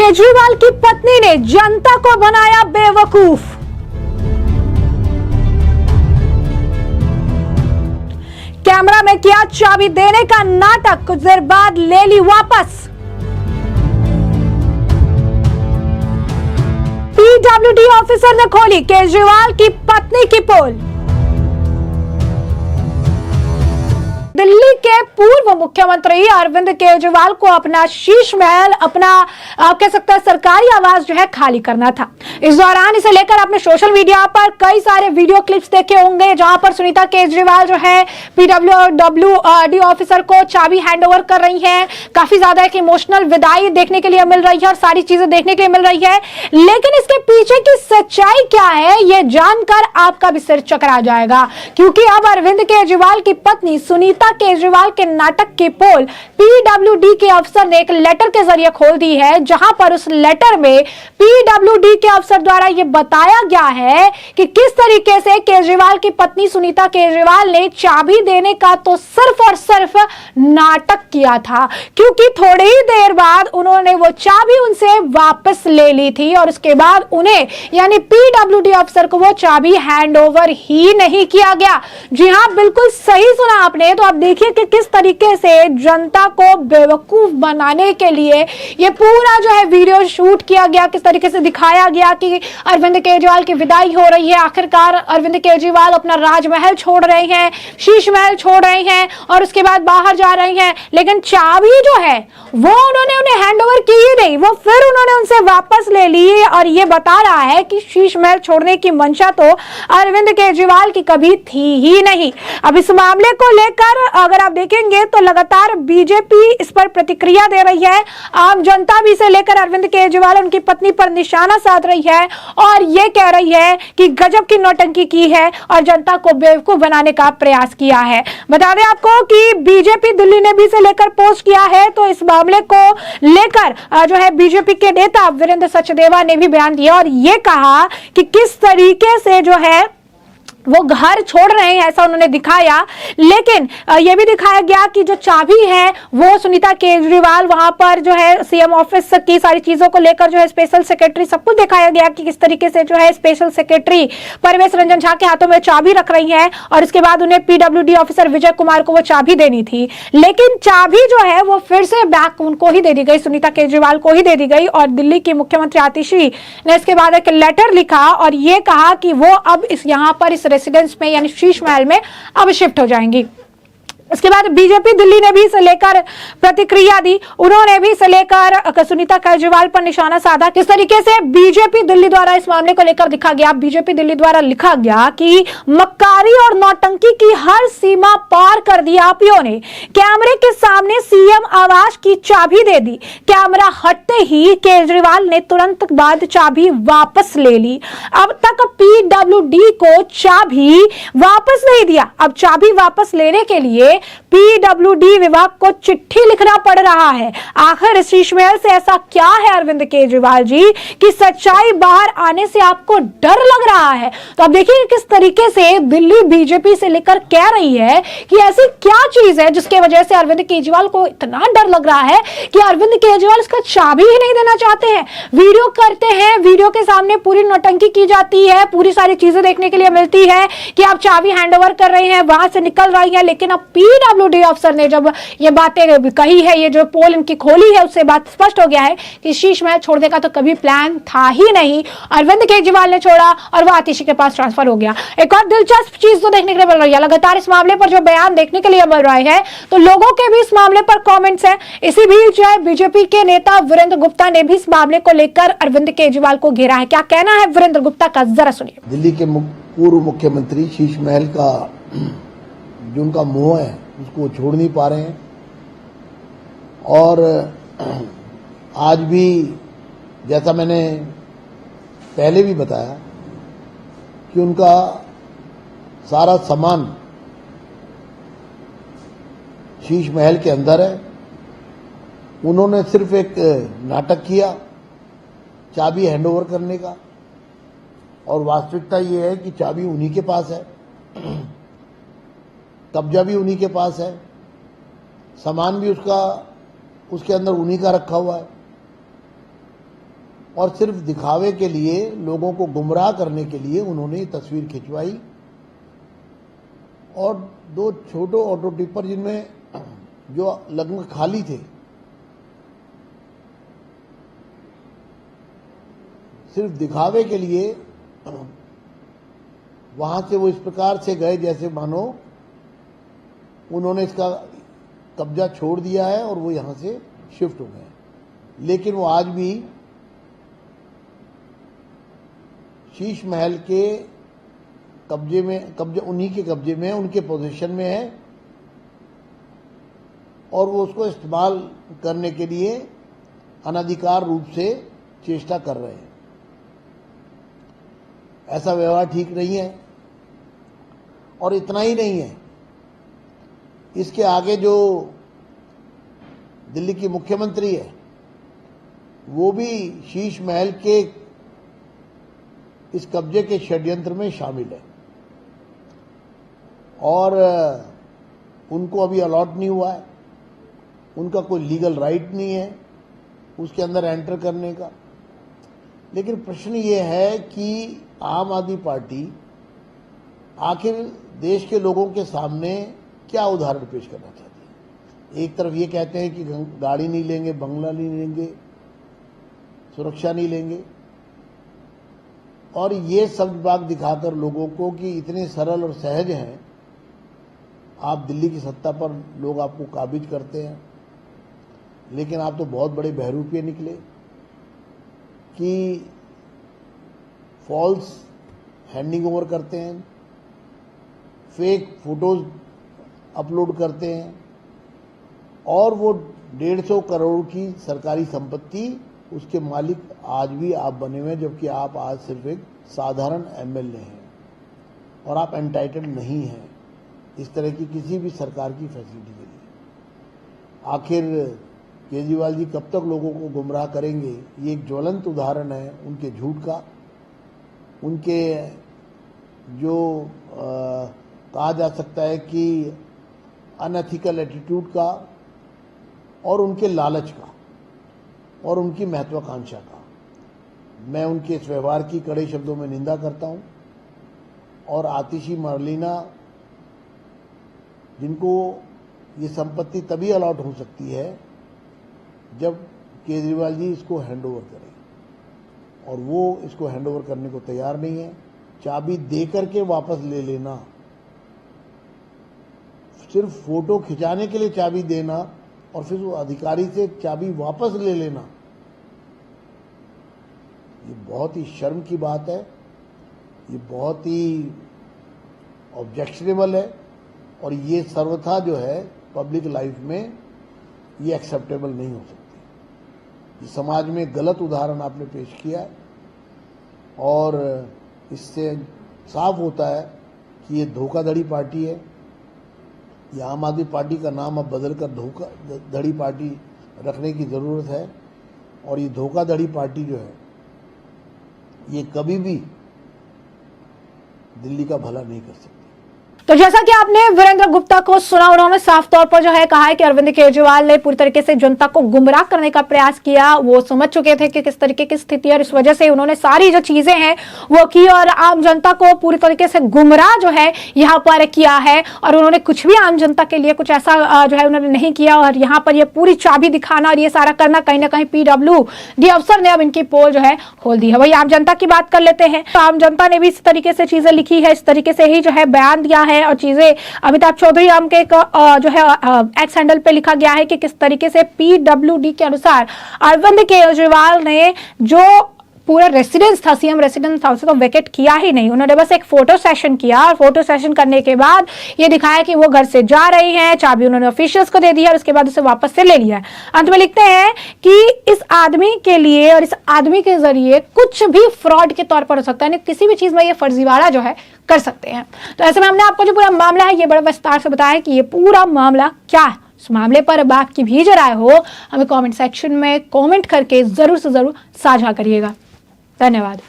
केजरीवाल की पत्नी ने जनता को बनाया बेवकूफ। कैमरा में किया चाबी देने का नाटक, कुछ देर बाद ले ली वापस। पीडब्ल्यूडी ऑफिसर ने खोली केजरीवाल की पत्नी की पोल। दिल्ली के पूर्व मुख्यमंत्री अरविंद केजरीवाल को अपना शीश महल, अपना आप कह सकते हैं सरकारी आवास जो है खाली करना था। इस दौरान इसे लेकर आपने सोशल मीडिया पर कई सारे वीडियो क्लिप्स देखे होंगे, जहां पर सुनीता केजरीवाल जो है पीडब्ल्यूडी ऑफिसर को चाबी हैंडओवर कर रही हैं। काफी ज्यादा एक इमोशनल विदाई देखने के लिए मिल रही है और सारी चीजें देखने के लिए मिल रही है, लेकिन इसके पीछे की सच्चाई क्या है ये जानकर आपका भी सिर चकरा जाएगा, क्योंकि अब अरविंद केजरीवाल की पत्नी सुनीता केजरीवाल के नाटक की पोल पीडब्ल्यूडी के अफसर ने एक लेटर के जरिए खोल दी है, जहां पर उस लेटर में पीडब्ल्यूडी के अफसर द्वारा यह बताया गया है कि किस तरीके से केजरीवाल की पत्नी सुनीता केजरीवाल ने चाबी देने का तो सिर्फ और सिर्फ नाटक किया था, क्योंकि थोड़ी ही देर बाद उन्होंने वो चाबी उनसे वापस ले ली थी और उसके बाद उन्हें यानी पीडब्ल्यूडी अफसर को वो चाबी हैंडओवर ही नहीं किया गया। जी हां, बिल्कुल सही सुना आपने। तो आप देखिए कि किस तरीके से जनता को बेवकूफ बनाने के लिए ये पूरा जो है वीडियो शूट किया गया, किस तरीके से दिखाया गया कि अरविंद केजरीवाल की विदाई हो रही है। आखिरकार अरविंद केजरीवाल अपना राजमहल छोड़ रहे हैं, शीश महल छोड़ रहे हैं और उसके बाद बाहर जा रहे हैं, लेकिन चाबी जो है वो उन्होंने उन्हें हैंडओवर की ही नहीं, वो फिर उन्होंने उनसे वापस ले ली। और ये बता रहा है कि शीश महल छोड़ने की मंशा तो अरविंद केजरीवाल की कभी थी ही नहीं। अब इस मामले को लेकर अगर आप देखेंगे तो लगातार बीजेपी इस पर प्रतिक्रिया दे रही है। आम जनता भी इसे लेकर अरविंद केजरीवाल उनकी पत्नी पर निशाना साध रही है और ये कह रही है कि गजब की नौटंकी की है और जनता को बेवकूफ बनाने का प्रयास किया है। बता दें आपको कि बीजेपी दिल्ली ने भी इसे लेकर पोस्ट किया है, तो इस मामले को लेकर जो है बीजेपी के नेता वीरेंद्र सचदेवा ने भी बयान दिया और ये कहा कि किस तरीके से जो है वो घर छोड़ रहे हैं ऐसा उन्होंने दिखाया, लेकिन यह भी दिखाया गया कि जो चाबी है वो सुनीता केजरीवाल वहां पर जो है सीएम ऑफिस की सारी चीजों को लेकर जो है स्पेशल सेक्रेटरी, सब कुछ दिखाया गया कि किस तरीके से जो है स्पेशल सेक्रेटरी परवेश रंजन झा के हाथों में चाबी रख रही है और इसके बाद उन्हें पीडब्ल्यूडी ऑफिसर विजय कुमार को वो चाबी देनी थी, लेकिन चाबी जो है वो फिर से बैक उनको ही दे दी गई, सुनीता केजरीवाल को ही दे दी गई। और दिल्ली की मुख्यमंत्री आतिशी ने इसके बाद एक लेटर लिखा और ये कहा कि वो अब इस यहाँ पर इस रेसिडेंस में यानी शीश महल में अब शिफ्ट हो जाएंगी। इसके बाद बीजेपी दिल्ली ने भी इसे लेकर प्रतिक्रिया दी, उन्होंने भी इसे लेकर सुनीता केजरीवाल पर निशाना साधा। किस तरीके से बीजेपी दिल्ली द्वारा इस मामले को लेकर लिखा गया, बीजेपी दिल्ली द्वारा लिखा गया कि मक्कारी और नौटंकी की हर सीमा पार कर दी आपियों ने, कैमरे के सामने सीएम आवास की चाबी दे दी, कैमरा हटते ही केजरीवाल ने तुरंत बाद चाबी वापस ले ली। अब तक पीडब्ल्यूडी को चाबी वापस नहीं दिया। अब चाबी वापस लेने के लिए पीडब्ल्यूडी विभाग को चिट्ठी लिखना पड़ रहा है। आखिर शीश महल से ऐसा क्या है अरविंद केजरीवाल जी कि सच्चाई बाहर आने से आपको डर लग रहा है? तो अब देखिए किस तरीके से दिल्ली बीजेपी से लेकर कह रही है कि ऐसी क्या चीज है जिसके वजह से अरविंद केजरीवाल को इतना डर लग रहा है कि अरविंद केजरीवाल इसका चाबी ही नहीं देना चाहते हैं। वीडियो करते हैं, वीडियो के सामने पूरी नौटंकी की जाती है, पूरी सारी चीजें देखने के लिए मिलती है कि आप चाबी हैंडओवर कर रहे हैं, वहां से निकल रही है, लेकिन अब पीडब्ल्यूडी अफसर ने जब ये बातें कही है, ये जो पोल इनकी खोली है, उससे बात स्पष्ट हो गया है कि शीश महल छोड़ने का तो कभी प्लान था ही नहीं। अरविंद केजरीवाल ने छोड़ा और वो आतिशी के पास ट्रांसफर हो गया। एक और दिलचस्प चीज तो देखने के लिए मिल रही है, लगातार इस मामले पर जो बयान देखने के लिए मिल रहा है, तो लोगों के भी इस मामले पर कमेंट्स हैं। इसी बीच जो है बीजेपी के नेता वीरेंद्र गुप्ता ने भी इस मामले को लेकर अरविंद केजरीवाल को घेरा है। क्या कहना है वीरेंद्र गुप्ता का, जरा सुनिए। दिल्ली के पूर्व मुख्यमंत्री शीश महल का जो उनका मोह है उसको छोड़ नहीं पा रहे हैं और आज भी जैसा मैंने पहले भी बताया कि उनका सारा सामान शीश महल के अंदर है। उन्होंने सिर्फ एक नाटक किया चाबी हैंडओवर करने का और वास्तविकता ये है कि चाबी उन्हीं के पास है, कब्जा भी उन्हीं के पास है, सामान भी उसके अंदर उन्हीं का रखा हुआ है। और सिर्फ दिखावे के लिए, लोगों को गुमराह करने के लिए उन्होंने ये तस्वीर खिंचवाई। और 2 छोटे ऑटो टिपर जिनमें जो लगभग खाली थे, सिर्फ दिखावे के लिए वहां से वो इस प्रकार से गए जैसे मानो उन्होंने इसका कब्जा छोड़ दिया है और वो यहां से शिफ्ट हो गए। लेकिन वो आज भी शीश महल के कब्जे उन्हीं के कब्जे में है, उनके पोजीशन में है और वो उसको इस्तेमाल करने के लिए अनधिकार रूप से चेष्टा कर रहे हैं। ऐसा व्यवहार ठीक नहीं है। और इतना ही नहीं है, इसके आगे जो दिल्ली की मुख्यमंत्री है वो भी शीश महल के इस कब्जे के षड्यंत्र में शामिल है और उनको अभी अलॉट नहीं हुआ है, उनका कोई लीगल राइट नहीं है उसके अंदर एंटर करने का। लेकिन प्रश्न ये है कि आम आदमी पार्टी आखिर देश के लोगों के सामने क्या उदाहरण पेश करना चाहती है। एक तरफ ये कहते हैं कि गाड़ी नहीं लेंगे, बंगला नहीं लेंगे, सुरक्षा नहीं लेंगे और ये सब बात दिखाकर लोगों को कि इतने सरल और सहज हैं आप, दिल्ली की सत्ता पर लोग आपको काबिज करते हैं। लेकिन आप तो बहुत बड़े बहरूपिये निकले कि फॉल्स हैंडिंग ओवर करते हैं, फेक फोटोज अपलोड करते हैं और वो 150 करोड़ की सरकारी संपत्ति उसके मालिक आज भी आप बने हुए हैं, जबकि आप आज सिर्फ एक साधारण एमएलए हैं और आप एंटाइटल्ड नहीं हैं इस तरह की किसी भी सरकार की फैसिलिटी के लिए। आखिर केजरीवाल जी कब तक लोगों को गुमराह करेंगे? ये एक ज्वलंत उदाहरण है उनके झूठ का, उनके जो कहा जा सकता है कि अनएथिकल एटीट्यूड का और उनके लालच का और उनकी महत्वाकांक्षा का। मैं उनके इस व्यवहार की कड़े शब्दों में निंदा करता हूं और आतिशी मरलीना जिनको ये संपत्ति तभी अलॉट हो सकती है जब केजरीवाल जी इसको हैंडओवर करें और वो इसको हैंडओवर करने को तैयार नहीं है। चाबी दे करके वापस ले लेना, सिर्फ फोटो खिंचाने के लिए चाबी देना और फिर वो अधिकारी से चाबी वापस ले लेना, ये बहुत ही शर्म की बात है, ये बहुत ही ऑब्जेक्शनेबल है और ये सर्वथा जो है पब्लिक लाइफ में ये एक्सेप्टेबल नहीं हो सकती। ये समाज में गलत उदाहरण आपने पेश किया है और इससे साफ होता है कि ये धोखाधड़ी पार्टी है। ये आम आदमी पार्टी का नाम अब बदलकर धोखाधड़ी पार्टी रखने की जरूरत है और ये धोखाधड़ी पार्टी जो है ये कभी भी दिल्ली का भला नहीं कर सकती। तो जैसा कि आपने वीरेंद्र गुप्ता को सुना, उन्होंने साफ तौर पर जो है कहा है कि अरविंद केजरीवाल ने पूरी तरीके से जनता को गुमराह करने का प्रयास किया। वो समझ चुके थे कि किस तरीके की स्थिति है और इस वजह से उन्होंने सारी जो चीजें हैं वो की और आम जनता को पूरी तरीके से गुमराह जो है यहाँ पर किया है और उन्होंने कुछ भी आम जनता के लिए कुछ ऐसा जो है उन्होंने नहीं किया। और यहाँ पर ये पूरी चाबी दिखाना और ये सारा करना कहीं ना कहीं PWD अफसर ने अब इनकी पोल जो है खोल दी है। वही आम जनता की बात कर लेते हैं। तो आम जनता ने भी इस तरीके से चीजें लिखी है, इस तरीके से ही जो है बयान दिया है और चीजें अमिताभ चौधरी नाम के जो है एक्स हैंडल पे लिखा गया है कि किस तरीके से PWD के अनुसार अरविंद केजरीवाल ने जो पूरा रेसिडेंस था, सीएम रेसिडेंस था, उसे तो वेकेट किया ही नहीं। उन्होंने बस एक फोटो सेशन किया और फोटो सेशन करने के बाद ये दिखाया कि वो घर से जा रही हैं, चाबी उन्होंने ऑफिशियल्स को दे दी है और उसके बाद उसे वापस से ले लिया है। अंत में लिखते हैं कि इस आदमी के लिए और इस आदमी के जरिए कुछ भी फ्रॉड के तौर पर हो सकता है, किसी भी चीज में ये फर्जीवाड़ा जो है कर सकते हैं। तो ऐसे में हमने आपको जो पूरा मामला है ये बड़ा विस्तार से बताया कि ये पूरा मामला क्या है। इस मामले पर अब आपकी भी जो राय हो हमें कमेंट सेक्शन में कमेंट करके जरूर से जरूर साझा करिएगा। धन्यवाद।